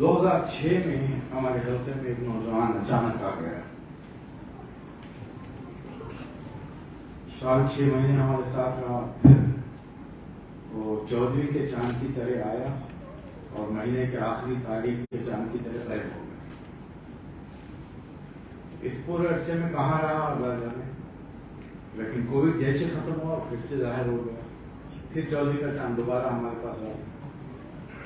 2006 میں ہمارے حلقے میں ایک نوجوان اچانک آ گیا. سال 6 مہینے ہمارے ساتھ رہا. پھر وہ چودھری کے چاند کی طرح آیا اور مہینے کے آخری تاریخ کے چاند کی طرح غائب ہو گیا. اس پورے عرصے میں کہاں رہا اللہ جانے. لیکن کووڈ جیسے ختم ہوا پھر سے ظاہر ہو گیا. پھر چودھری کا چاند دوبارہ ہمارے پاس آیا.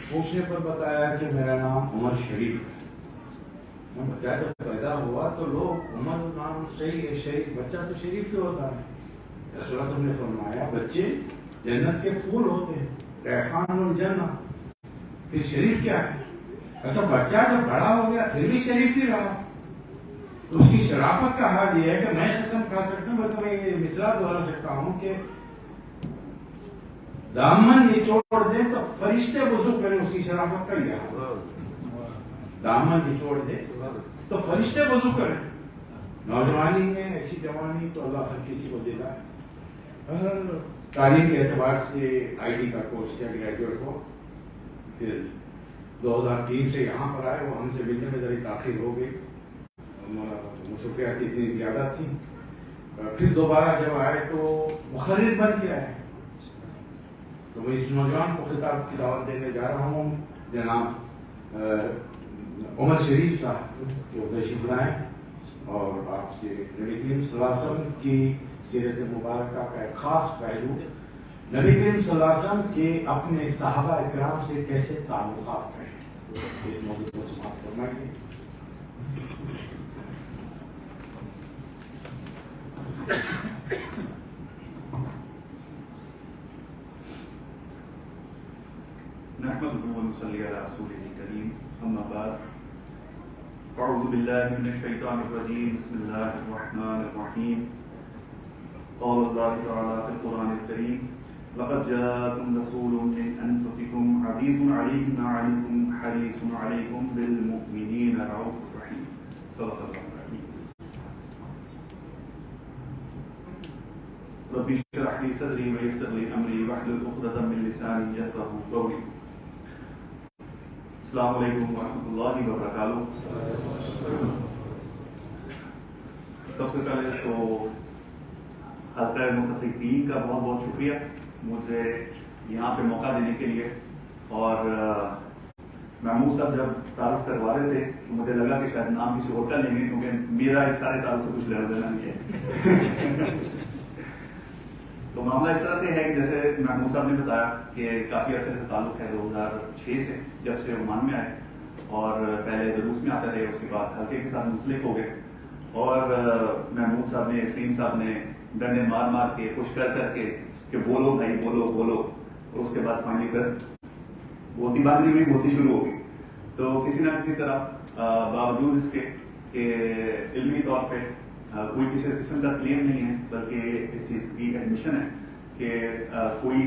پوچھنے پر بتایا کہ میرا نام عمر شریف ہے. میں بچہ جب پیدا ہوا تو لوگ عمر نام صحیح ہے شریف, بچہ تو شریف ہی ہوتا ہے. رسول اللہ صلی اللہ علیہ وسلم نے فرمایا بچے جنت کے پھول ہوتے ہیں, ریحان الجنہ. پھر شریف کیا ہے؟ ایسا بچہ جب بڑا ہو گیا پھر بھی شریف ہی رہا. تو اس کی شرافت کا حال یہ ہے کہ میں قسم کھا سکتا ہوں, بلکہ میں یہ مصرع دہرا سکتا ہوں کہ دامن نچوڑ دے تو فرشتے وضو کریں. اس کی شرافت کا یہ حال. دامن نچوڑ دے تو فرشتے وضو کریں. نوجوانی میں ایسی جوانی تو اللہ ہر کسی کو دیتا ہے. تعلیم کے اعتبار سے آئی ٹی کا کورس کیا گریجویٹ ہو. پھر 2003 سے یہاں پر آئے. وہ ہم سے ملنے میں ذرا تاخیر ہو گئی, مصروفیات اتنی زیادہ تھی. پھر دوبارہ جب آئے تو مقرر بن کے آئے. تو میں اس نوجوان کو خطاب کی دعوت دینے جا رہا ہوں. جناب عمر شریف صاحب کی تشریف لائیں اور آپ سے نبی کریم صلی اللہ علیہ وسلم کی سیرت مبارکہ کا ایک خاص پہلو, نبی کریم صلی اللہ علیہ وسلم کے اپنے صحابہ اکرام سے کیسے تعلقات رہے, اس موضوع کو سماعت فرمائیے. نحمده ونصلي على رسوله الكريم. أما بعد أعوذ بالله من الشيطان الرجيم. بسم الله الرحمن الرحيم. قال الله تعالى في القرآن الكريم لقد جاءكم رسول من أنفسكم عزيز عليه ما عنتم حريص عليكم بالمؤمنين رؤوف رحيم. صدق الله العظيم. رب اشرح لي صدري ويسر لي أمري واحلل عقدة من لساني يفقهوا قولي. السلام علیکم ورحمۃ اللہ وبرکاتہ. سب سے پہلے تو حلقہ متفقین کا بہت بہت شکریہ مجھے یہاں پہ موقع دینے کے لیے. اور محمود صاحب جب تعارف کروا رہے تھے تو مجھے لگا کہ شاید نام کسی اور کا لیں گے, کیونکہ میرا اس سارے تعارف سے کچھ لینا دینا نہیں ہے. تو معاملہ اس طرح سے ہے کہ جیسے محمود صاحب نے بتایا کہ کافی عرصے سے تعلق ہے 2006 سے, جب سے عمان میں آئے اور پہلے دروس میں آتے رہے, اس کے بعد حلقے کے ساتھ منسلک ہو گئے. اور محمود صاحب نے, سلیم صاحب نے ڈنڈے مار مار کے پش کر کے کہ بولو بھائی بولو بولو, اور اس کے بعد فائنلی کر بولتی بات نہیں ہوئی, بولتی شروع ہو گئی. تو کسی نہ کسی طرح باوجود اس کے کہ علمی طور پہ کوئی کسی قسم کا کلیم نہیں ہے, بلکہ اس چیز کی ایڈمیشن ہے کہ کوئی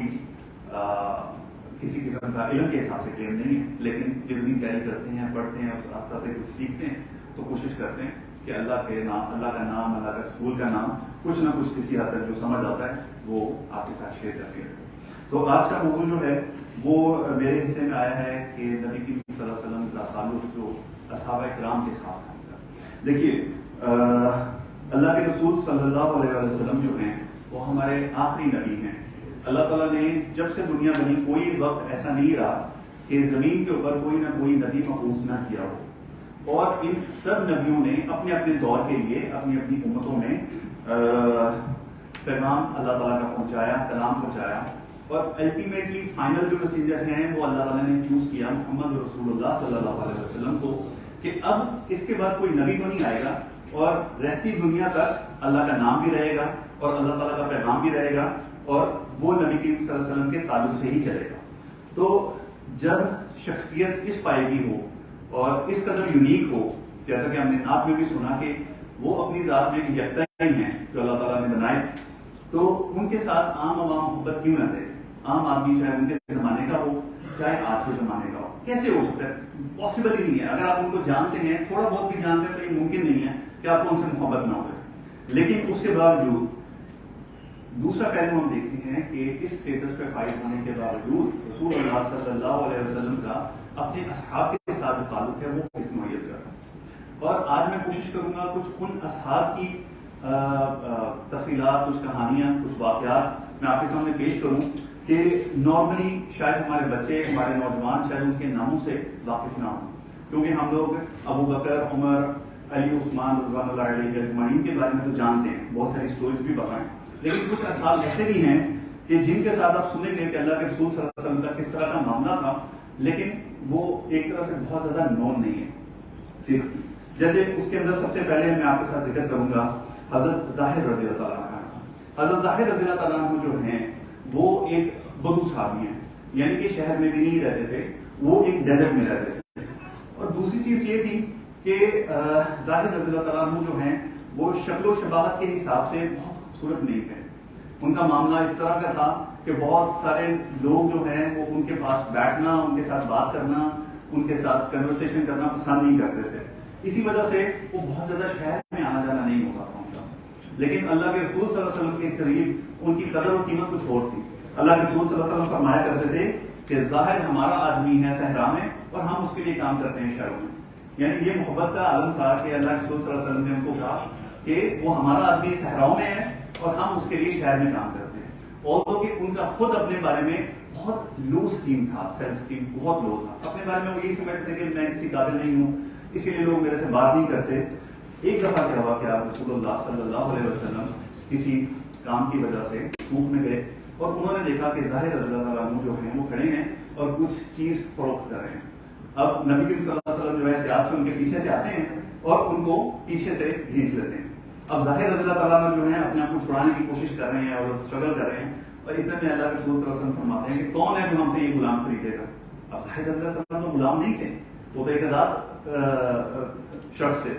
کسی قسم کا علم کے حساب سے کلیم نہیں ہے, لیکن جتنی تیاری کرتے ہیں, پڑھتے ہیں, اس حادثہ سے کچھ سیکھتے ہیں تو کوشش کرتے ہیں کہ اللہ کے نام, اللہ کا نام, اللہ کا رسول کا نام کچھ نہ کچھ کسی حد تک جو سمجھ آتا ہے وہ آپ کے ساتھ شیئر کرتے ہیں. تو آج کا موضوع جو ہے وہ میرے حصے میں آیا ہے کہ نبی کریم صلی اللہ علیہ وسلم کا تعلق جو اصحابہ اکرام کے ساتھ ہے. دیکھیے اللہ کے رسول صلی اللہ علیہ وسلم جو ہیں وہ ہمارے آخری نبی ہیں. اللہ تعالیٰ نے جب سے دنیا بنی کوئی وقت ایسا نہیں رہا کہ زمین کے اوپر کوئی نہ کوئی نبی مبعوث نہ کیا ہو, اور ان سب نبیوں نے اپنے اپنے دور کے لیے اپنی اپنی امتوں میں پیغام اللہ تعالیٰ کا پہنچایا, کلام پہنچایا. اور الٹیمیٹلی فائنل جو میسنجر ہیں وہ اللہ تعالیٰ نے چوز کیا محمد رسول اللہ صلی اللہ علیہ وسلم کو, کہ اب اس کے بعد کوئی نبی تو نہیں آئے گا اور رہتی دنیا تک اللہ کا نام بھی رہے گا اور اللہ تعالیٰ کا پیغام بھی رہے گا, اور وہ نبی کریم صلی اللہ علیہ وسلم کے تعلق سے ہی چلے گا. تو جب شخصیت اس پائے کی ہو اور اس قدر یونیک ہو, جیسا کہ ہم نے آپ میں بھی سنا کہ وہ اپنی ذات میں یکتا ہی ہیں جو اللہ تعالیٰ نے بنائے, تو ان کے ساتھ عام عوام محبت کیوں نہ دے. عام آدمی چاہے ان کے زمانے کا ہو چاہے آج کے زمانے کا ہو, کیسے ہو سکتا ہے؟ پاسبل ہی نہیں ہے. اگر آپ ان کو جانتے ہیں, تھوڑا بہت بھی جانتے ہیں, تو یہ ممکن نہیں ہے کہ آپ کو ان سے محبت نہ ہو. لیکن اس کے باوجود دوسرا پہلو ہم دیکھتے ہیں کہ اس اسٹیٹس پہ فائز ہونے کے باوجود رسول اللہ صلی اللہ علیہ وسلم کا اپنے اصحاب کے ساتھ ساتھ جو تعلق ہے وہ کس نوعیت کا تھا. اور آج میں کوشش کروں گا کچھ ان اصحاب کی تفصیلات، کچھ کہانیاں، کچھ واقعات میں آپ کے سامنے پیش کروں کہ نارملی شاید ہمارے بچے، ہمارے نوجوان شاید ان کے ناموں سے واقف نہ ہوں، کیونکہ ہم لوگ ابو بکر، عمر، علی، عثمان رضوان اللہ علیہ اجمعین کے بارے میں تو جانتے ہیں، بہت ساری اسٹوریز بھی بتائیں، لیکن کچھ اصحاب ایسے بھی ہیں کہ جن کے ساتھ آپ سنیں گے کہ اللہ کے رسول صلی اللہ علیہ وسلم کا کس طرح کا معاملہ تھا، لیکن وہ ایک طرح سے بہت زیادہ نون نہیں ہے. جیسے اس کے اندر سب سے پہلے میں آپ کے ساتھ ذکر کروں گا حضرت ظاہر رضی اللہ تعالیٰ عنہ. حضرت ظاہر رضی اللہ تعالیٰ عنہ جو ہیں وہ ایک بدو صحابی ہیں، یعنی کہ شہر میں بھی نہیں رہتے تھے، وہ ایک ڈیزرٹ میں رہتے تھے. اور دوسری چیز یہ تھی کہ ظاہر رضی اللہ تعالیٰ عنہ جو ہیں وہ شکل و شباہت کے حساب سے بہت خوبصورت نہیں تھے. ان کا معاملہ اس طرح کا تھا کہ بہت سارے لوگ جو ہیں وہ ان کے پاس بیٹھنا، ان کے ساتھ بات کرنا، ان کے ساتھ کنورسیشن کرنا پسند نہیں کرتے تھے. اسی وجہ سے وہ بہت زیادہ شہر میں آنا جانا نہیں ہوتا تھا ان کا. لیکن اللہ کے رسول صلی اللہ علیہ وسلم کے قریب ان کی قدر و قیمت کچھ اور تھی. اللہ کے رسول صلی اللہ علیہ وسلم فرمایا کرتے تھے کہ ظاہر ہمارا آدمی ہے صحرا میں اور ہم اس کے لیے کام کرتے ہیں شہروں میں. یعنی یہ محبت کا عالم تھا کہ اللہ کے رسول صلی اللہ علیہ وسلم نے ان کو کہا کہ وہ ہمارا آدمی صحراؤں میں ہے اور ہم اس کے لیے شہر میں کام کرتے ہیں. اور کہ ان کا خود اپنے بارے میں بہت لو اسٹیم تھا، سیلف اسٹیم بہت لو تھا. اپنے بارے میں وہ یہی سمجھتے کہ میں کسی قابل نہیں ہوں، اسی لیے لوگ میرے سے بات نہیں کرتے. ایک دفعہ کیا ہوا کہ آپ رسول اللہ صلی اللہ علیہ وسلم کسی کام کی وجہ سے سوق میں گئے اور انہوں نے دیکھا کہ ظاہر رضی اللہ عنہ جو ہیں وہ کھڑے ہیں اور کچھ چیز فروخت کر رہے ہیں. اب نبی کریم صلی اللہ علیہ وسلم جو ہے احتیاط سے ان کے پیچھے سے آتے ہیں اور ان کو پیچھے سے کھینچ لیتے ہیں. اب ظاہر رضی اللہ تعالیٰ عنہ جو ہیں اپنے آپ کو چھڑانے کی کوشش کر رہے ہیں اور اسٹرگل کر رہے ہیں، اور اتنے میں اللہ کے رسول صلی اللہ علیہ وسلم فرماتے ہیں کہ کون ہے جو ہم سے یہ غلام خریدے گا. اب ظاہر رضی اللہ تعالیٰ عنہ غلام نہیں تھے، وہ تو ایک آزاد شخص سے.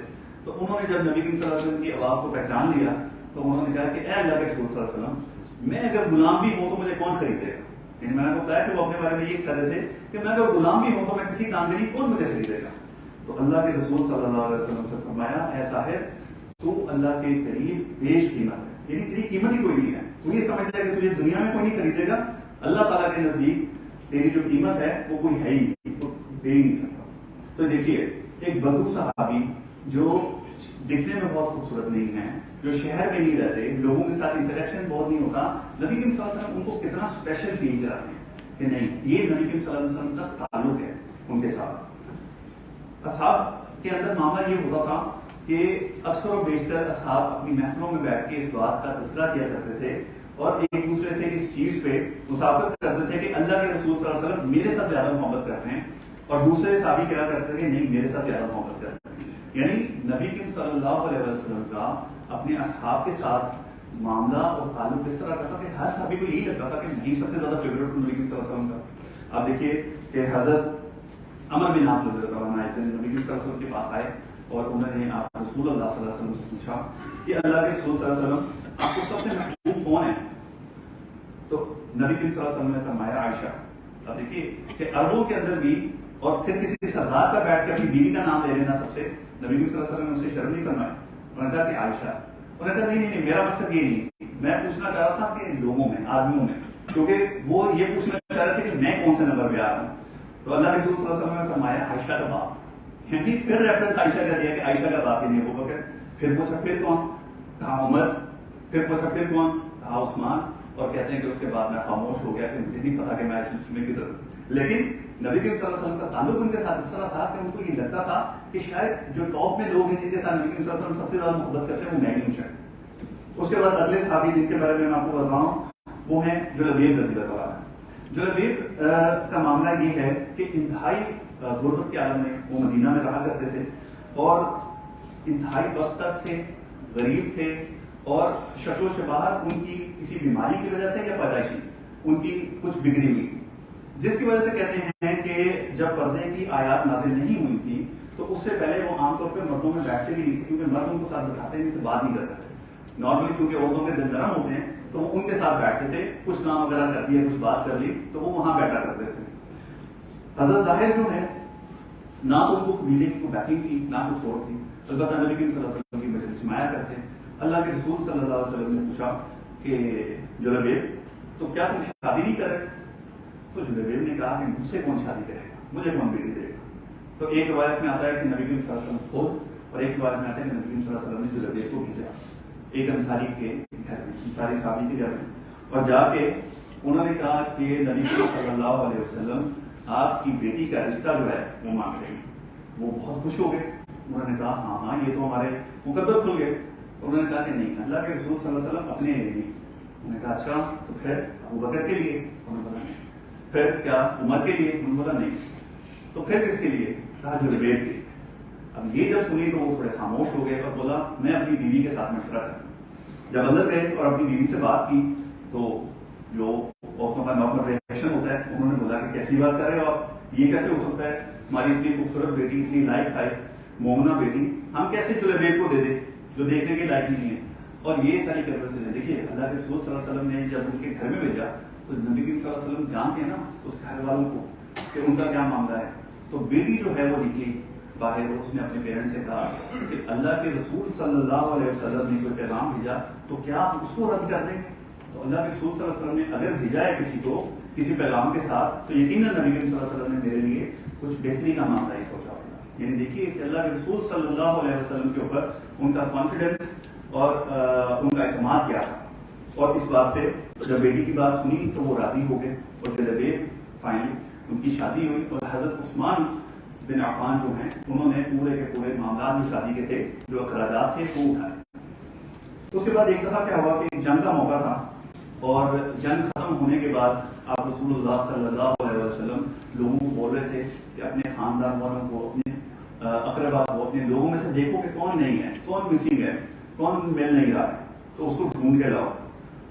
تو انہوں نے جب نبی کریم صلی اللہ علیہ وسلم کی آواز کو پہچان لیا تو انہوں نے کہا کہ اے اللہ کے رسول صلی اللہ علیہ وسلم، میں اگر غلام بھی ہوں تو مجھے کون خریدے گا. یعنی میں نے بتایا کہ وہ اپنے بارے میں یہ کہہ رہے تھے کہ میں اگر غلام بھی ہوں تو میں کسی کام کے لیے کون مجھے خریدے گا. تو اللہ کے رسول صلی اللہ علیہ وسلم سے فرمایا اے ظاہر تو اللہ کے قریب بیش قیمت ہے، یعنی تیری قیمت ہی کوئی نہیں ہے. تو یہ سمجھتا ہے کہ تجھے دنیا میں کوئی نہیں خریدے گا، اللہ تعالیٰ کے نزدیک تیری جو قیمت ہے وہ کوئی ہے ہی نہیں، وہ دے ہی نہیں سکتا. تو دیکھیے ایک بدو صحابی جو دکھنے میں بہت خوبصورت نہیں ہے، جو شہر میں نہیں رہتے، لوگوں کے ساتھ انٹریکشن بہت نہیں ہوتا، نبی کریم صلی اللہ علیہ وسلم ان کو کتنا اسپیشل فیل کراتے ہیں کہ نہیں یہ نبی کریم صلی اللہ علیہ وسلم کا تعلق ہے ان کے ساتھ. اصحاب کے اندر معاملہ یہ ہوتا تھا کہ اکثر و بیشتر اصحاب اپنی محفلوں میں بیٹھ کے اس بات کا تذکرہ کیا کرتے تھے اور ایک دوسرے سے اس چیز پہ مسابقت کرتے تھے کہ اللہ کے رسول صلی اللہ علیہ وسلم میرے ساتھ زیادہ محبت کرتے ہیں، اور دوسرے صحابی کیا کرتے تھے کہ نہیں میرے ساتھ زیادہ محبت کرتے ہیں. یعنی نبی کریم صلی اللہ علیہ وسلم کا اپنے اصحاب کے ساتھ معاملہ اور تعلق اس طرح کا تھا کہ ہر صحابی کو یہی لگتا تھا کہ نہیں سب سے زیادہ فیوریٹ نبی کریم صلی اللہ علیہ وسلم کا. آپ دیکھیے کہ حضرت عمر بن عاص رضی اللہ عنہ نبی کریم صلی اللہ علیہ وسلم کے پاس آئے اور انہوں نے آپ رسول اللہ صلی اللہ علیہ وسلم سے پوچھا کہ اللہ کے رسول صلی اللہ علیہ وسلم آپ کو سب سے محبوب کون ہے؟ تو نبی کریم صلی اللہ علیہ وسلم نے فرمایا عائشہ. اب دیکھیے کہ عربوں کے اندر بھی اور پھر کسی سردار کا بیٹھ کے اپنی بیوی کا نام لے لینا سب سے، نبی کریم صلی اللہ علیہ وسلم نے اسے شرم نہیں فرمایا. انہوں نے کہا کہ عائشہ. انہوں نے کہا نہیں میرا مقصد یہ نہیں، میں پوچھنا چاہ رہا تھا کہ لوگوں میں، آدمیوں میں، کیونکہ وہ یہ پوچھنا چاہ رہے تھے کہ میں کون سے نمبر پہ آ رہا ہوں. تو اللہ کے رسول صلی اللہ علیہ وسلم نے فرمایا عائشہ کا باپ، یعنی پھر ریفرنس عائشہ کا دیا کہ عائشہ کا باپ یعنی ابو بکر. پھر پوچھا پھر کون؟ کہا عمر. پھر پوچھا پھر کون؟ کہا عثمان. اور کہتے ہیں کہ اس کے بعد میں خاموش ہو گیا کہ مجھے نہیں پتا کہ میں اس میں کدھر. لیکن نبی کریم صلی اللہ علیہ وسلم کا تعلق ان کے ساتھ اس طرح تھا کہ ان کو یہ لگتا تھا کہ شاید جو ٹاپ میں لوگ ہیں جن کے ساتھ نبی کریم صلی اللہ علیہ وسلم سب سے زیادہ محبت کرتے ہیں وہ میں ہی ہوں شاید. اس کے بعد اگلے صحابی جن کے بارے میں آپ کو بتاؤں وہ ہیں جلبیب رضی اللہ عنہ. جلبیب کا معاملہ یہ ہے کہ انتہائی غربت کے عالم میں وہ مدینہ میں رہا کرتے تھے اور انتہائی بستر تھے، غریب تھے، اور شکل و شباہت ان کی کسی بیماری کی وجہ سے یا پیدائشی ان کی کچھ بگڑی ہوئی، جس کی وجہ سے کہتے ہیں کہ جب پردے کی آیات نازل نہیں ہوئی تھی تو اس سے پہلے وہ عام طور پہ مردوں میں بیٹھتے بھی نہیں تھے، کیونکہ مرد ان کو ساتھ بٹھاتے نہیں تھے، بات نہیں کرتے تھے. نارملی چونکہ عورتوں کے دل نرم ہوتے ہیں تو وہ ان کے ساتھ بیٹھتے تھے، کچھ کام وغیرہ کر دیا، کچھ بات کر لی تو وہ وہاں بیٹھا کرتے تھے. حضرت ظاہر جو ہے نہ تو ان کو قبیلے کی کوئی بیکنگ تھی نہ کچھ اور تھی، البتہ نبی کریم صلی اللہ علیہ وسلم کی مجلس میں آیا کرتے. اللہ کے رسول صلی اللہ علیہ وسلم نے پوچھا کہ جلبیب تو کیا تم شادی نہیں کر رہے؟ تو جلبیب نے کہا کہ مجھ سے کون شادی کرے گا، مجھے کون بیٹی دے گا. تو ایک روایت میں آتا ہے کہ نبی کریم صلی اللہ علیہ وسلم خود، اور ایک روایت میں آتا ہے کہ نبی کریم صلی اللہ علیہ وسلم نے جلیبیب کو بھیجا ایک انصاری کے گھر میں، انصاری صحابی کے گھر میں، اور جا کے انہوں نے کہا کہ نبی کریم صلی اللہ علیہ وسلم آپ کی بیٹی کا رشتہ جو ہے وہ مانگ رہے ہیں۔ وہ بہت خوش ہو گئے، انہوں نے کہا ہاں ہاں یہ تو ہمارے مقدر کھل گئے۔ انہوں نے کہا کہ نہیں، اللہ کے رسول صلی اللہ علیہ وسلم اپنے لیے نہیں۔ انہوں نے کہا اچھا تو پھر ابو بکر کے لیے؟ انہوں نے بولا نہیں۔ پھر کیا عمر کے لیے؟ انہوں نے بولا نہیں۔ تو پھر کس کے لیے؟ کہا جلیبیب کے لیے۔ اب یہ جب سنی تو وہ تھوڑے خاموش ہو گئے اور بولا میں اپنی بیوی کے ساتھ مشورہ کروں۔ جب اندر گئے اور اپنی بیوی سے بات کی تو جو عورتوں کا نارمل ریئیکشن ہوتا ہے، انہوں نے بولا کہ کیسی بات کر رہے ہو آپ، یہ کیسے ہو سکتا ہے، ہماری اتنی خوبصورت بیٹی، اتنی لائق فائق مومنہ بیٹی ہم کیسے جلیبیب کو دے دیں جو دیکھنے کے لائق نہیں ہے۔ اور یہ ساری کنورسیشن ہے۔ دیکھیے اللہ کے رسول صلی اللہ علیہ وسلم نے جب ان کے گھر میں بھیجا تو نبی کریم صلی اللہ علیہ وسلم جانتے ہیں نا اس گھر والوں کو کہ ان کا کیا معاملہ ہے۔ تو بیٹی جو ہے وہ نکلی باہر، اس نے اپنے پیرنٹ سے کہا کہ اللہ کے رسول صلی اللہ علیہ وسلم نے کوئی پیغام بھیجا تو کیا آپ اس کو رد کر دیں؟ تو اللہ کے رسول صلی اللہ علیہ وسلم نے اگر بھیجا ہے کسی کو کسی پیغام کے ساتھ تو یقیناً نبی کریم صلی اللہ علیہ وسلم نے میرے لیے کچھ بہتری کا معاملہ ہی سوچا ہوگا۔ یعنی دیکھیے کہ اللہ کے رسول صلی اللہ علیہ وسلم کے اوپر ان کا کانفیڈنس اور ان کا اعتماد کیا تھا۔ اور اس بات پہ جب بیٹی کی بات سنی تو وہ راضی ہو گئے اور جلیبیب فائنلی ان کی شادی ہوئی۔ اور حضرت عثمان بن عفان جو ہیں انہوں نے پورے کے پورے معاملات جو شادی کے تھے، جو اخراجات تھے وہ اٹھائے۔ اس کے بعد ایک دفعہ کیا ہوا کہ جنگ کا موقع تھا اور جنگ ختم ہونے کے بعد آپ رسول اللہ صلی اللہ علیہ وسلم لوگوں کو بول رہے تھے کہ اپنے خاندان والوں کو، اپنے اقربا کو، اپنے لوگوں میں سے دیکھو کہ کون نہیں ہے، کون مسنگ ہے، کون مل نہیں رہا ہے، تو اس کو ڈھونڈ کے لاؤ۔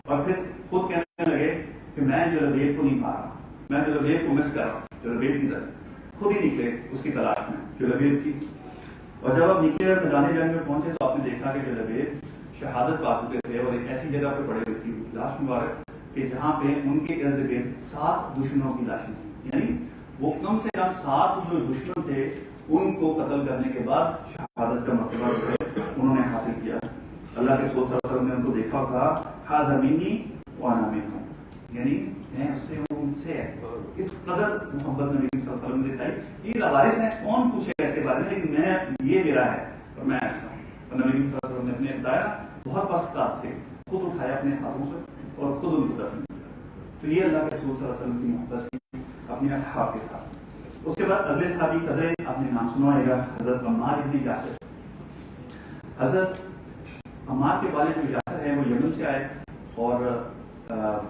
اور پھر خود کہنے لگے کہ میں جلیبیب کو نہیں پا رہا، میں جلیبیب کو مس کر رہا ہوں، جلیبیب کی طرف خود ہی نکلے اس کی تلاش میں جلیبیب کی۔ اور جب آپ نکلے اور میدان جنگ میں پہنچے تو آپ نے دیکھا کہ جلیبیب شہادت پا چکے تھے اور ایک ایسی جگہ پہ پڑے ہوئی تھی لاش مبارک کہ جہاں پہ ان کے ارد گرد 7 دشمنوں کی لاشیں تھیں۔ یعنی وہ کم سے کم 7 جو دشمن تھے ان کو قتل کرنے کے بعد شہادت کا مرتبہ جو ہے انہوں نے حاصل کیا۔ اللہ کے رسول صلی اللہ علیہ وسلم نے ان کو دیکھا تھا، ھذا منی وانا منہ، یعنی میں اس سے ہوں، ان سے ہے۔ اس قدر محبت نبی صلی اللہ علیہ وسلم نے دکھائی۔ یہ لوارث ہیں، کون پوچھے اس کے بارے میں، لیکن میں یہ میرا ہے اور میں ایسا ہوں۔ اور نبی صلی اللہ علیہ وسلم نے اپنے بتایا بہت پسکات تھے، خود اٹھایا اپنے ہاتھوں سے اور خود ان کو دفن کیا۔ تو یہ اللہ کے رسول صلی اللہ علیہ وسلم کی محبت تھی اپنے اصحاب کے ساتھ۔ اس کے بعد اگلے صحابی قدرے آپ نے نام سنا ہوگا، حضرت عمار ابن یاسر۔ حضرت عمار کے والد جو یاسر ہیں وہ یمن سے آئے اور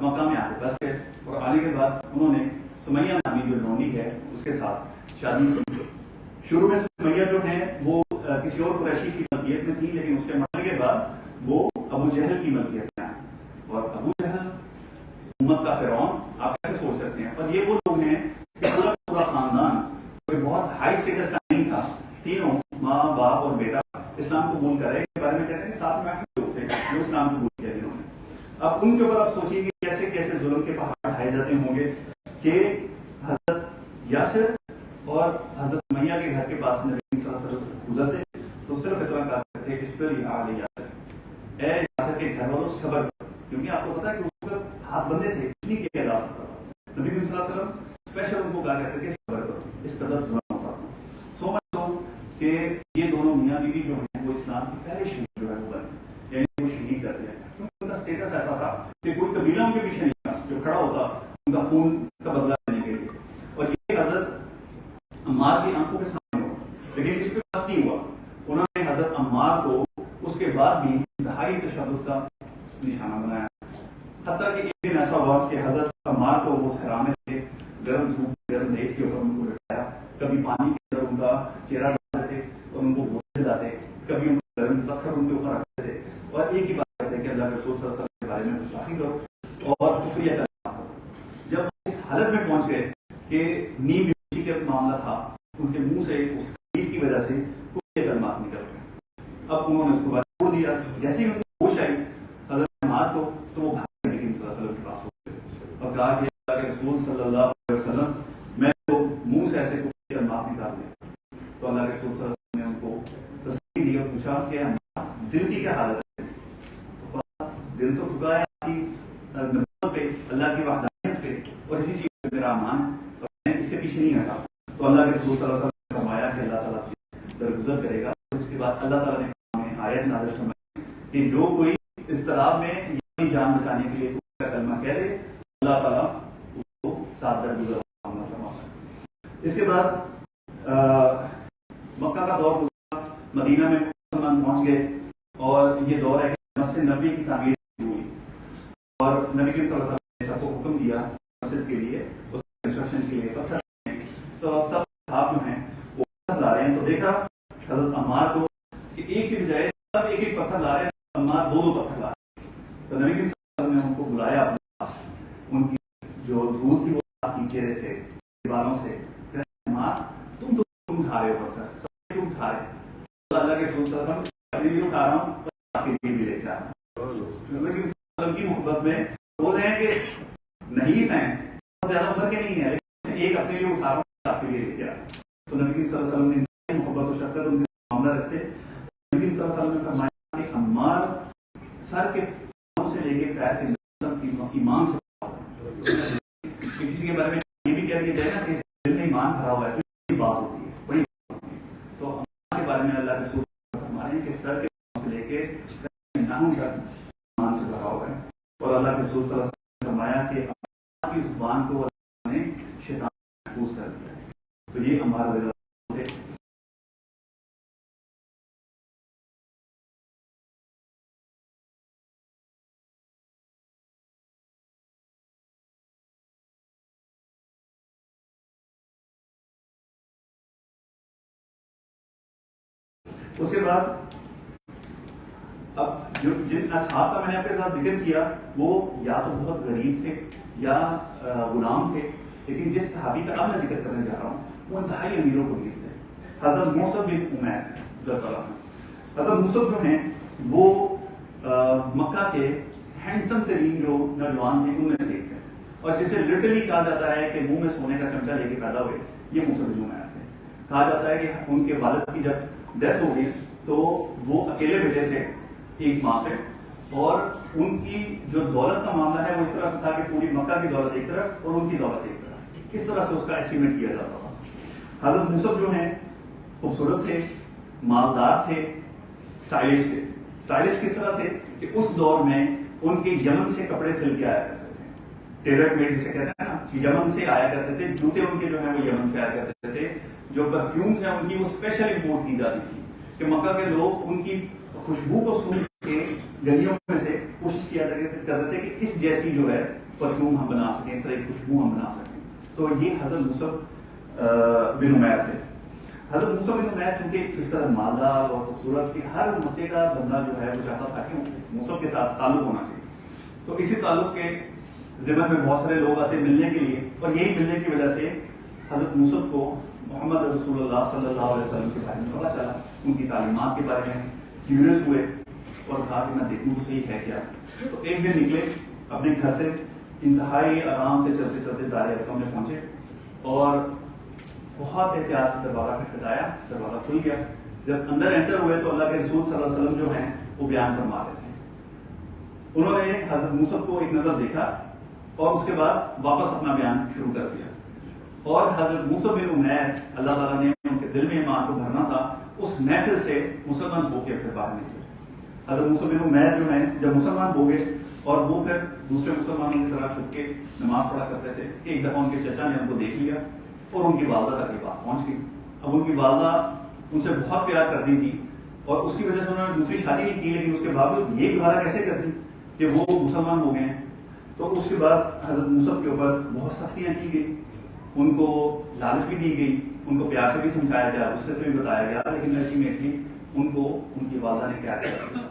مکہ میں آ کے بس گئے، اور آنے کے بعد انہوں نے سمیہ نامی جو نونی ہے اس کے ساتھ شادی کی۔ شروع میں سمیہ جو ہیں وہ کسی اور قریشی کی ملکیت میں تھی، لیکن اس کے مرنے کے بعد وہ ابو جہل کی ملکیت میں آئے۔ اور ابو جہل امت کا فرعون آپ کیسے سوچ سکتے ہیں، اور یہ وہ لوگ ہیں کہ پورا خاندان کوئی بہت ہائی اسٹیٹس کا نہیں تھا، تینوں ماں باپ اور بیٹا اسلام قبول کر رہے کے بارے میں کہتے ہیں کہ 7 میں لوگ تھے جو اسلام قبول کیا جنہوں نے۔ اب ان کے اوپر آپ سوچیے کہ کیسے کیسے ظلم کے پہاڑ ڈھائے جاتے ہوں گے کہ حضرت یاسر اور حضرت سمیہ کے گھر کے پاس نبی صلی اللہ علیہ وسلم گزرتے تو صرف اتنا کہا کرتے اس پر یا علی یاسر، اے یاسر کے گھر والوں صبر کرو، کیونکہ آپ کو پتا ہے کہ اس وقت ہاتھ بندے تھے، کچھ نہیں کیا جا سکتا۔ نبی صلی اللہ علیہ وسلم اسپیشل ان کو کہا کرتے کہ صبر کرو، اس قدر ظلم ہوتا تھا۔ سو مچ سو کہ یہ دونوں میاں بیوی جو ہیں وہ اسلام کی پہلے شہید جو ہے وہ بنے، یعنی وہ شہید کر دیا گیا، کیونکہ ان کا اسٹیٹس ایسا تھا کہ کوئی قبیلہ ان کے پیچھے نہیں تھا جو کھڑا ہوتا ان کا خون کا بدلہ لینے کے لیے۔ اور یہ حضرت عمار کی آنکھوں کے سامنے ہوا، لیکن اس پہ بس نہیں ہوا، انہوں نے حضرت عمار کو اس کے بعد بھی انتہائی تشدد کا نشانہ بنایا، حتیٰ کہ ایک دن ایسا ہوا کہ حضرت عمار کو وہ صحرا میں تھے، گرم دھوپ گرم ریت کے اوپر ان کو لٹایا، کبھی پانی کے اندر ان کا چہرہ ڈالتے تھے اور ان کو بوجھ لاتے، کبھی ان کو گرم پتھر ان کے اوپر رکھتے تھے، اور ایک ہی بات کہتے کہ اللہ کے رسول صلی اللہ علیہ وسلم کے بارے میں گستاخی کرو اور کفریہ کرنا کرو۔ جب اس حالت میں پہنچ گئے کہ نیم یوشی کا معاملہ تھا، ان کے منہ سے اس تکلیف کی وجہ سے کفریہ کلمات نکل گئے۔ اب انہوں نے اس کو بعد چھوڑ دیا، جیسے ہی ان کو ہوش آئی حضرت عمار کو تو وہ بھاگ نبی صلی اللہ علیہ وسلم کے پاس ہو گئے اور کہا کہ اللہ کے رسول صلی اللہ علیہ وسلم میں تو منہ سے ایسے کفریہ کلمات نکال دیا۔ تو اللہ کے رسول صلی اللہ علیہ وسلم نے ان کو تسلی دی اور پوچھا کہ دل کی کیا حالت ہے؟ دل تو جھکا ہے آپ کی نبوت پہ، اللہ کی وحدانیت پہ، اور اسی چیز پہ میرا ایمان، اور میں اس سے پیچھے نہیں ہٹا۔ تو اللہ کے رسول صلی اللہ علیہ وسلم نے فرمایا گزر کرے گا. اس کے بعد اللہ تعالیٰ نے آیت نازل فرمائی کہ جو کوئی اس طرح میں اپنی جان بچانے کے لیے کا کلمہ کہہ دے اللہ تعالیٰ اس کو 7 درگزر فرما. اس کے بعد مکہ کا دور گزرا, مدینہ میں مسلمان پہنچ گئے اور یہ دور ہے کہ مسجد نبوی کی تعمیر ہوئی اور نبی کریم صلی اللہ علیہ وسلم نے سب کو حکم دیا مسجد کے لیے, اس کنسٹرکشن کے لیے پتھر. تو سب صحابہ جو ہیں وہ پتھر لا رہے ہیں, تو دیکھا حضرت عمار کو کہ ایک کی بجائے سب ایک ایک پتھر لا رہے ہیں, عمار 2 پتھر لا رہے ہیں. تو نبی کریم صلی اللہ علیہ وسلم نے ان کو بلایا اپنے پاس, ان کی جو دھول تھی وہ آپ کی چہرے سے بالوں سے, عمار تم اٹھا رہے ہو پتھر, سب کیوں اٹھا رہے ہیں؟ اللہ کے رسول صلی اللہ علیہ وسلم اپنے لیے اٹھا رہا ہوں, آپ کے لیے بھی لے کے آ رہا ہوں. لیکن وسلم کی محبت میں بول رہے ہیں کہ نہیں ہیں, بہت زیادہ عمر کے نہیں ہے, لیکن ایک اپنے لیے اٹھا رہا ہوں, آپ کے لیے لے کے آ رہا ہوں. تو نبی صلی اللہ علیہ وسلم نے محبت و شفقت ان کے معاملہ رکھتے. نبی صلی اللہ علیہ وسلم نے فرمایا کہ عمار سر کے پاؤں سے لے کے پیر کے ایمان سے, کسی کے بارے میں یہ بھی کہہ دیا جائے نا کہ دل میں ایمان بھرا ہوا ہے, تو بات ہوتی ہے, بڑی بات ہوتی ہے. تو عمار کے بارے میں اللہ کے رسول فرما رہے ہیں کہ سر کے پاؤں سے لے کے ناخن تک ایمان سے بھرا ہوا ہے. اور اللہ کے رسول صلی اللہ علیہ وسلم نے فرمایا کہ عمار کی زبان کو اللہ نے شیطان محفوظ کر دیا ہے. تو یہ عمار رضی اللہ عنہ تھے. اس کے بعد اب جن اصحاب کا میں نے آپ کے ساتھ ذکر کیا وہ یا تو بہت غریب تھے یا غلام تھے, لیکن جس صحابی کا اب میں ذکر کرنے جا رہا ہوں وہ انتہائی امیروں کو غریب تھے. حضرت موسیٰ بن عمیر اللہ تعالیٰ. حضرت موسیٰ جو ہیں وہ مکہ کے ہینڈسم ترین جو نوجوان تھے ان میں سے ایک تھے, اور جسے لٹرلی کہا جاتا ہے کہ منہ میں سونے کا چمچہ لے کے پیدا ہوئے, یہ موسیٰ بن عمیر تھے. کہا جاتا ہے کہ ان کے والد کی جب ڈیتھ ہو گئی تو وہ اکیلے بیٹے تھے ایک ماں سے, اور ان کی جو دولت کا معاملہ ہے وہ اس طرح سے تھا کہ پوری مکہ کی دولت ایک طرف اور ان کی دولت ایک طرف, کس طرح سے اس کا ایسٹیمیٹ کیا جاتا تھا. حضرت موسیٰ جو ہیں خوبصورت تھے, مالدار تھے, اسٹائلش تھے. اسٹائلش کس طرح تھے کہ اس دور میں ان کے یمن سے کپڑے سل کے آیا کرتے تھے, ٹیلر میڈ جسے کہتے ہیں نا, یمن سے آیا کرتے تھے. جوتے ان کے جو ہیں وہ یمن سے آیا کرتے تھے. جو پرفیومز ہیں ان کی وہ اسپیشل امپورٹ کی جاتی تھی کہ مکہ کے لوگ ان کی خوشبو کو سونگھ کے گلیوں میں سے کوشش کیا کرتے تھے کہ اس جیسی جو ہے پرفیوم ہم بنا سکیں, اس طرح کی خوشبو ہم بنا سکیں. تو یہ حضرت موسیٰ بن عمیر تھے. حضرت موسیٰ بن عمیر چونکہ اس طرح مالدار اور خوبصورت کہ ہر مکے کا بندہ جو ہے وہ چاہتا تھا کہ موسیٰ کے ساتھ تعلق ہونا چاہیے. تو اسی تعلق کے ضمن میں بہت سارے لوگ آتے ملنے کے لیے, اور یہی ملنے کی وجہ سے حضرت موسیٰ کو محمد رسول اللہ صلی اللہ علیہ وسلم کے بارے میں پتا چلا, ان کی تعلیمات کے بارے میں کیوریس ہوئے اور کہا کہ میں دیکھوں تو صحیح ہے کیا. تو ایک دن نکلے اپنے گھر سے, انتہائی آرام سے چلتے چلتے دار ارقم میں پہنچے اور بہت احتیاط سے دروازہ کھٹکھٹایا, دروازہ کھل گیا. جب اندر انٹر ہوئے تو اللہ کے رسول صلی اللہ علیہ وسلم جو ہیں وہ بیان فرما رہے تھے. انہوں نے حضرت موسیٰ کو ایک نظر دیکھا اور اس کے بعد واپس اپنا بیان شروع کر دیا. اور حضرت موسیٰ بن عمیر اللہ تعالیٰ نے ان کے دل میں ایمان کو بھرنا تھا, اس محفل سے مسلمان ہو کے پھر باہر نکلے. حضرت موسیٰ بن عمیر جو ہیں جب مسلمان ہو گئے اور وہ پھر دوسرے مسلمانوں کی طرح چھپ کے نماز پڑھا کرتے تھے, ایک دفعہ ان کے چچا نے ان کو دیکھ لیا اور ان کی والدہ تک یہ بات پہنچ گئی. اب ان کی والدہ ان سے بہت پیار کرتی تھی اور اس کی وجہ سے انہوں نے دوسری شادی نہیں کی, لیکن اس کے باوجود یہ گوارا کیسے کرتی کہ وہ مسلمان ہو گئے ہیں. تو اس کے بعد حضرت موسیٰ کے اوپر بہت سختیاں کی گئی, ان کو لالچ بھی دی گئی, ان کو پیار سے بھی سمجھایا گیا, غصے سے بھی بتایا گیا, لیکن الٹیمیٹلی ان کو ان کی والدہ نے کیا کیا.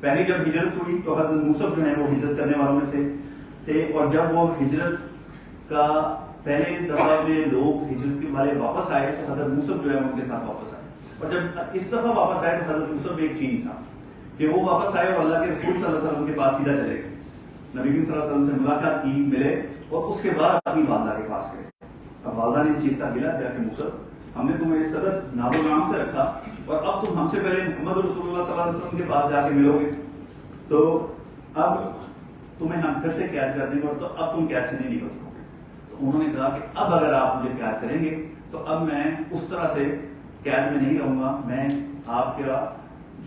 پہلی جب ہجرت ہوئی تو حضرت موسیٰ جو ہیں وہ ہجرت کرنے والوں میں سے تھے, اور جب وہ ہجرت کا پہلے دفعہ میں لوگ ہجرت کے والے واپس آئے تو حضرت موسیٰ جو ہے ان کے ساتھ واپس آئے. اور جب اس دفعہ واپس آئے تو حضرت موسیٰ میں ایک چین تھا کہ وہ واپس آئے اور اللہ کے رسول صلی اللہ علیہ وسلم کے پاس سیدھا چلے گئے, نبی کریم صلی اللہ علیہ وسلم سے ملاقات کی, ملے, اور اس کے بعد اپنی والدہ کے پاس گئے. اب والدہ نے اس چیز کا گلا کیا کہ موسیٰ ہم نے تمہیں اس قدر ناب و نام سے رکھا اور اب تم ہم سے پہلے محمد رسول اللہ صلی اللہ علیہ وسلم کے پاس جا کے ملو گے, تو اب تمہیں ہم پھر سے قید کر دیں گے, اور تو اب تم قید سے نہیں نکل سکو گے. تو انہوں نے کہا کہ اب اگر آپ مجھے پیار کریں گے تو اب میں اس طرح سے قید میں نہیں رہوں گا, میں آپ کا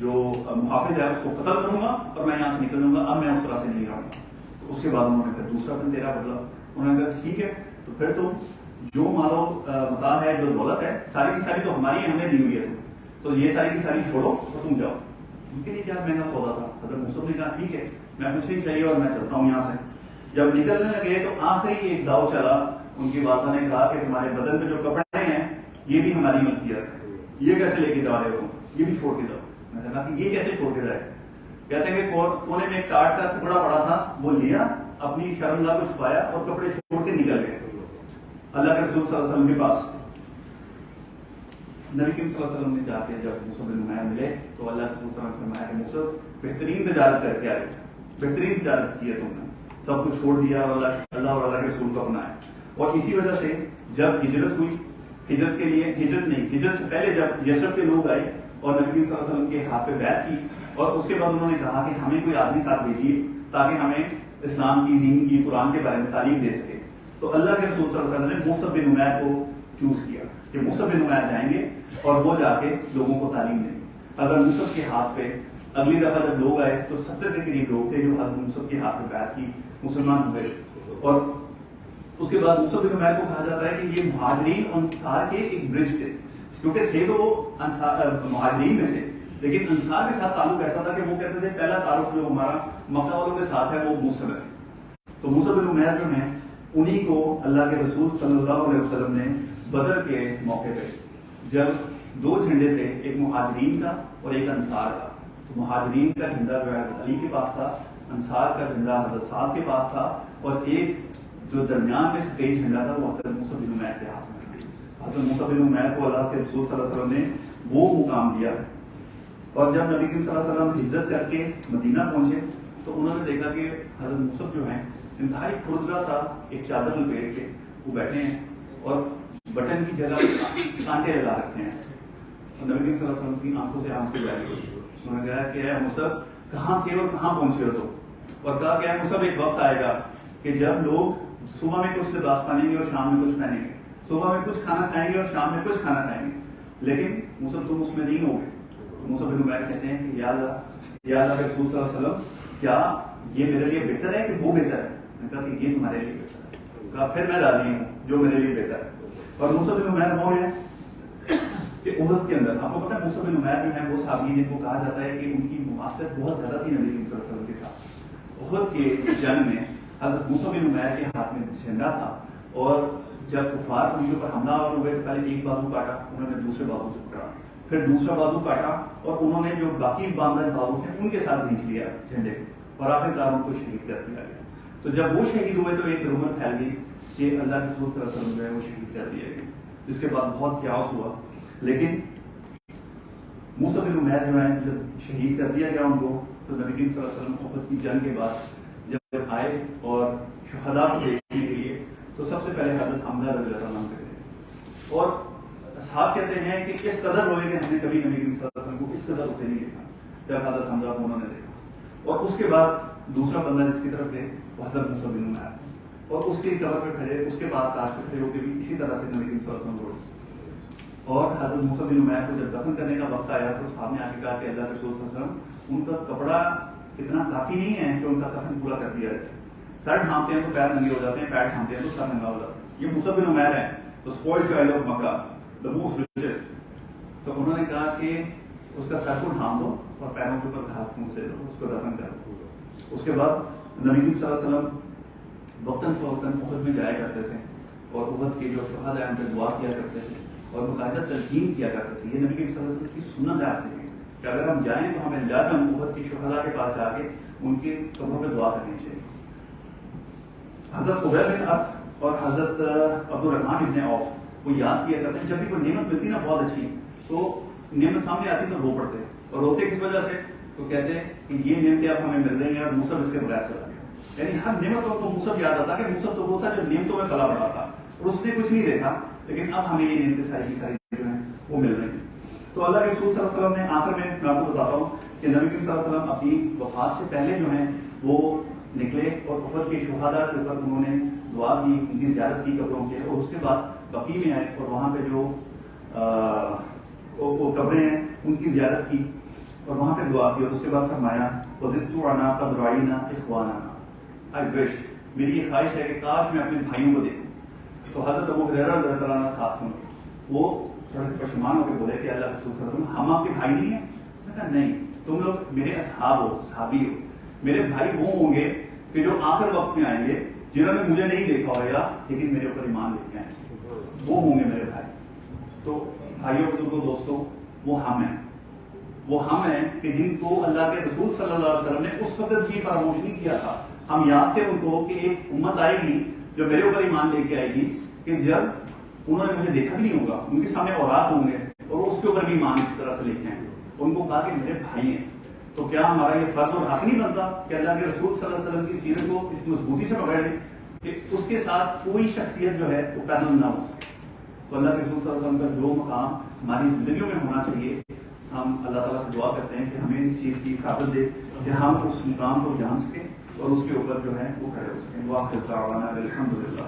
جو محافظ ہے اس کو قتل کروں گا اور میں یہاں سے نکل جاؤں گا, اب میں اس طرح سے نہیں رہوں گا. اس کے بعد انہوں نے پھر دوسرا دن تیرا بدلا. انہوں نے کہا ٹھیک ہے, تو پھر تو جو مالو متا ہے, جو دولت ہے, ساری کی ساری تو ہماری ہمیں دی ہوئی ہے, تو یہ ساری کی ساری چھوڑو اور تم جاؤ. ان کے لیے کیا مہنگا سودا تھا. حضرت موسیٰ نے کہا ٹھیک ہے, میں کچھ نہیں چاہیے اور میں چلتا ہوں یہاں سے. جب نکلنے لگے تو آخری ایک داؤ چلا. ان کی والدہ نے کہا کہ تمہارے بدن پہ جو کپڑے ہیں یہ بھی ہماری ملکیت ہے, یہ کیسے لے کے جا رہے ہو, یہ بھی چھوڑ کے جاؤ. میں نے کہا کہ یہ کیسے چھوڑ کے جائے. کہتے ہیں کہ کونے میں ایک ٹاٹ کا ٹکڑا پڑا تھا, وہ لیا, اپنی شرمگاہ کو چھپایا اور کپڑے چھوڑ کے نکل گئے اللہ کے رسول صلی اللہ علیہ وسلم کے پاس. نبی کریم صلی اللہ علیہ وسلم نے جا کے جب موسیٰ بن عمیر ملے تو اللہ کے رسول صلی اللہ علیہ وسلم نے فرمایا کہ موسیٰ بہترین تجارت کر کے آئے, بہترین تجارت کی ہے تم نے, سب کچھ چھوڑ دیا اور اللہ اور اللہ کے رسول کو اپنایا. اور اسی وجہ سے جب ہجرت ہوئی, ہجرت کے لیے, ہجرت نہیں, ہجرت سے پہلے جب یثرب کے لوگ آئے اور نبی کریم صلی اللہ علیہ وسلم کے ہاتھ پہ بیعت کی, اور اس کے بعد انہوں نے کہا کہ ہمیں کوئی آدمی ساتھ بھیجیے تاکہ ہمیں اسلام کی, دین کی, قرآن کے بارے میں تعلیم دے سکے. تو اللہ کے رسول صلی اللہ علیہ وسلم نے موسیٰ بن عمیر کو چوز کیا کہ موسیٰ بن عمیر جائیں گے اور وہ جا کے لوگوں کو تعلیم دیں گے. اگر موسیٰ کے ہاتھ پہ اگلی دفعہ جب لوگ آئے تو 70 کے قریب لوگ تھے جو حضرت موسیٰ کے ہاتھ پہ بیعت کی, مسلمان ہوئے. اور اس کے بعد موسیٰ بن عمیر کو کہا جاتا ہے کہ یہ مہاجرین اور انصار کے ایک برج تھے, کیونکہ تھے تو وہ مہاجرین میں سے, لیکن انصار کے ساتھ تعلق ایسا تھا کہ وہ کہتے تھے پہلا تعارف جو ہمارا مکہ والوں کے ساتھ ہے وہ موسیٰ ہے. تو موسیٰ بن عمیر جو ہیں انہی کو اللہ کے رسول صلی اللہ علیہ وسلم نے بدر کے موقع پہ جب 2 جھنڈے تھے, ایک مہاجرین کا اور ایک انصار کا, تو مہاجرین کا جھنڈا جو ہے علی کے پاس تھا, انصار کا جھنڈا حضرت سعد کے پاس تھا, اور ایک جو درمیان میں سفید جھنڈا تھا وہ حضرت موسیٰ بن عمیر کے ہاتھ میں. حضرت موسیٰ بن عمیر کو اللہ کے رسول صلی اللہ علیہ وسلم نے وہ مقام دیا. اور جب نبی کریم صلی اللہ علیہ وسلم ہجرت کر کے مدینہ پہنچے تو انہوں نے دیکھا کہ حضرت موسیٰ جو ہیں انتہائی کھردرا سا ایک چادر لپیٹ کے وہ بیٹھے ہیں اور بٹن کی جگہ کانٹے لگا رکھے ہیں. اور نبی کریم صلی اللہ علیہ وسلم کی آنکھوں سے آنکھ سے جائے, انہوں نے کہا کہ اے موسیٰ کہاں تھے اور کہاں پہنچے ہو تو, اور کہا کہ اے موسیٰ ایک وقت آئے گا کہ جب لوگ صبح میں کچھ لباس پہنیں گے اور شام میں کچھ پہنیں گے, صبح میں کچھ کھانا کھائیں گے اور شام میں کچھ کھانا کھائیں گے, لیکن موسیٰ تم اس میں نہیں ہوگے. موسیٰ بن عمیر کہتے ہیں کہ یا اللہ کے رسول صلی اللہ علیہ وسلم کیا یہ میرے لیے بہتر ہے کہ وہ بہتر ہے. میں نے کہا کہ یہ تمہارے لیے بہتر ہے. کہا پھر میں راضی ہوں جو میرے لیے بہتر ہے. اور موسیٰ بن عمیر وہ ہے کہ احد کے اندر آپ کو پتا ہے موسیٰ بن عمیر جو ہے وہ صحابی جن کو کہا جاتا ہے کہ ان کی مماثلت بہت زیادہ تھی نبی صلی اللہ علیہ وسلم کے ساتھ. احد کے جنگ میں حضرت موسیٰ بن عمیر کے ہاتھ میں جھنڈا تھا, اور جب کفار ان کے اوپر حملہ آور ہوئے تو پہلے ایک بازو کاٹا, انہوں نے دوسرے بازو سے پکڑا, پھر دوسرا بازو کاٹا, اور انہوں نے جو باقی باندھے بازو تھے ان کے ساتھ کھینچ لیا جھنڈے کو, اور آخرکار ان کو شہید کر دیا گیا. تو جب وہ شہید ہوئے تو ایک رومر پھیل گئی کہ اللہ کے رسول صلی اللہ علیہ وسلم جو ہے وہ شہید کر دیے گئے, جس کے بعد بہت قیاس ہوا. لیکن موسیٰ بن عمیر جو ہے جب شہید کر دیا گیا ان کو, تو نبی کریم صلی اللہ علیہ وسلم احد کی جنگ کے بعد جب آئے اور شہداء کو دیکھنے کے لیے تو سب سے پہلے حضرت حمزہ رضی اللہ عنہ کرے, اور اصحاب کہتے ہیں کہ اس قدر روئے کہ ہم نے کبھی نبی کریم صلی اللہ علیہ وسلم کو اس قدر روتے نہیں دیکھا جب حضرت حمزہ کو انہوں نے دیکھا. اور اس کے بعد دوسرا بندہ جس کی طرف گئے وہ حضرت موسیٰ بن عمیر, اور اس کے قبر پہ کھڑے, اس کے پاس تاج پہ کھڑے ہو کے بھی اسی طرح سے نبی کریم صلی اللہ علیہ وسلم روئے. اور حضرت موسیٰ بن عمیر کو جب دفن کرنے کا وقت آیا تو صاحب نے آ کے کہا کہ اللہ کے رسول صلی اللہ علیہ وسلم ان کا کپڑا اتنا کافی نہیں ہے کہ ان کا کفن پورا کر دیا جائے. سر ڈھانپتے ہیں تو پیر ننگے ہو جاتے ہیں, پیر ڈھانپتے ہیں تو سر ننگا ہو جاتا ہے. یہ موسیٰ بن عمیر ہے تو spoiled child of Mecca, the most richest. تو انہوں نے کہا کہ اس کا سر کو ڈھانپ دو اور پیروں کے اوپر گھاس پھونک دے دو, اس کو دفن کر دو. اس کے بعد نبی کریم صلی اللہ علیہ وسلم وقتاً فوقتاً احد میں جایا کرتے تھے, اور احد کے جو شہداء ہیں ان پہ دعا کیا کرتے تھے اور باقاعدہ تلقین کیا کرتے تھے. یہ نبی کریم صلی اللہ علیہ وسلم کی سنت آتی ہے کہ اگر ہم جائیں تو ہمیں لازم احد کی شہداء کے پاس جا کے ان کے قبروں پہ دعا کرنی چاہیے. حضرت قبیل بن عطا اور حضرت عبد الرحمن بن عوف وہ یاد کیا کرتے ہیں جب بھی کوئی نعمت ملتی نا بہت اچھی تو نعمت سامنے آتی تو رو پڑتے, اور روتے کس وجہ سے, تو کہتے ہیں کہ یہ نعمتیں اب ہمیں مل رہی ہیں اور موسیٰ اس کے بغیر چلا گیا. یعنی ہر نعمت کو موسیٰ یاد آتا کہ موسیٰ تو وہ تھا جو نعمتوں میں پلا بڑا تھا اور اس نے کچھ نہیں دیکھا, لیکن اب ہمیں یہ نعمتیں ساری کی ساری جو ہیں وہ مل رہی ہیں. تو اللہ کے رسول صلی اللہ علیہ وسلم نے آخر میں آپ کو بتاتا ہوں کہ نبی کریم صلی اللہ علیہ وسلم اپنی وفات سے پہلے جو ہیں وہ نکلے اور احد کے شہداء کے اوپر انہوں نے دعا کی, ان کی زیارت کی قبروں کے, اور اس کے بعد بقیع میں آئے اور وہاں پہ جو رہے ہیں ان کی زیارت کی اور وہاں پہ دعا کی، اور اس کے بعد فرمایا وَدِدْتُ عَنَاقَ دُرَعِينَا إِخْوَانَنَا، آئی وش، میری یہ خواہش ہے کہ کاش میں اپنے بھائیوں کو دیکھوں. تو حضرت ابو ہریرہ رضی اللہ عنہ ساتھ ہوں، وہ تھوڑے سے پشیمان ہو کے بولے کہ اللہ رسول صلی اللہ علیہ وسلم ہم آپ کے بھائی نہیں ہیں؟ میں کہا نہیں، تم لوگ میرے اصحاب ہو، صحابی ہو. میرے بھائی وہ ہوں گے کہ جو آخر وقت میں آئیں گے، جنہوں نے مجھے نہیں دیکھا ہوگا لیکن میرے اوپر ایمان لے کے آئیں گے، وہ ہوں گے میرے بھائی. تو بھائیوں بزرگوں دوستوں، وہ ہم ہیں کہ جن کو اللہ کے رسول صلی اللہ علیہ وسلم نے اس وقت بھی فراموش نہیں کیا تھا. ہم یاد تھے ان کو کہ ایک امت آئے گی جو میرے اوپر ایمان لے کے آئے گی کہ جب انہوں نے مجھے دیکھا بھی نہیں ہوگا، ان کے سامنے اولاد ہوں گے اور اس کے اوپر بھی ایمان اس طرح سے لے کے آئیں گے. ان کو کہا کہ میرے بھائی ہیں. تو کیا ہمارا یہ فرض اور حق نہیں بنتا کہ اللہ کے رسول صلی اللہ علیہ وسلم کی سیرت کو اس مضبوطی سے پکڑ لیں کہ اس کے ساتھ کوئی شخصیت جو ہے وہ پیدل نہ ہو سکے. تو اللہ کے رسول صلی اللہ علیہ وسلم کا جو مقام ہماری زندگیوں میں ہونا چاہیے، ہم اللہ تعالیٰ سے دعا کرتے ہیں کہ ہمیں اس چیز کی ثابت دے کہ ہم اس مقام کو جان سکیں اور اس کے اوپر جو ہے وہ کھڑے ہو سکیں. وآخر دعوانا الحمدللہ.